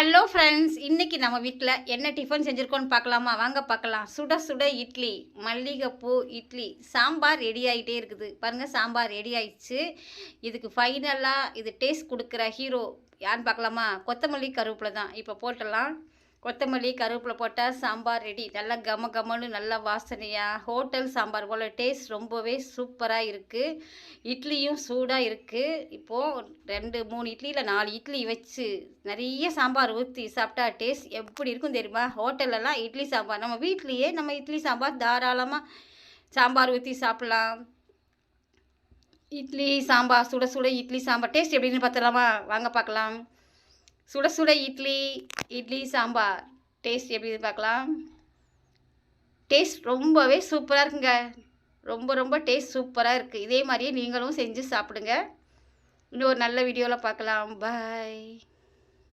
Hello friends, இன்னைக்கு நம்ம வீட்ல என்ன டிஃபன் செஞ்சுருக்கோன்னு பார்க்கலாமா? வாங்க பார்க்கலாம். சுட சுட இட்லி, மல்லிகைப்பூ இட்லி, சாம்பார் ரெடி ஆகிட்டே இருக்குது. பாருங்கள், சாம்பார் ரெடி ஆயிடுச்சு. இதுக்கு ஃபைனலாக இது டேஸ்ட் கொடுக்குற ஹீரோ யாருன்னு பார்க்கலாமா? கொத்தமல்லி கருவேப்பிலை தான். இப்போ போட்டுடலாம். கொத்தமல்லி கருவேப்பிலை போட்டால் சாம்பார் ரெடி. நல்லா கம கமன்னு நல்லா வாசனையாக ஹோட்டல் சாம்பார் போல் டேஸ்ட் ரொம்பவே சூப்பராக இருக்குது. இட்லியும் சூடாக இருக்குது. இப்போது 2 3 இட்லி இல்லை 4 இட்லி வச்சு நிறைய சாம்பார் ஊற்றி சாப்பிட்டா டேஸ்ட் எப்படி இருக்கும் தெரியுமா? ஹோட்டல்லலாம் இட்லி சாம்பார், நம்ம வீட்லேயே நம்ம இட்லி சாம்பார் தாராளமாக சாம்பார் ஊற்றி சாப்பிட்லாம். இட்லி சாம்பார், சுட சுட இட்லி சாம்பார் டேஸ்ட் எப்படின்னு பார்த்துடலாமா? வாங்க பார்க்கலாம். சுட சுட இட்லி, இட்லி சாம்பார் டேஸ்ட் எப்படின்னு பார்க்கலாம். டேஸ்ட் ரொம்பவே சூப்பராக இருக்குங்க. ரொம்ப டேஸ்ட் சூப்பராக இருக்குது. இதே மாதிரியே நீங்களும் செஞ்சு சாப்பிடுங்க. இன்னும் ஒரு நல்ல வீடியோவில் பார்க்கலாம். பாய்.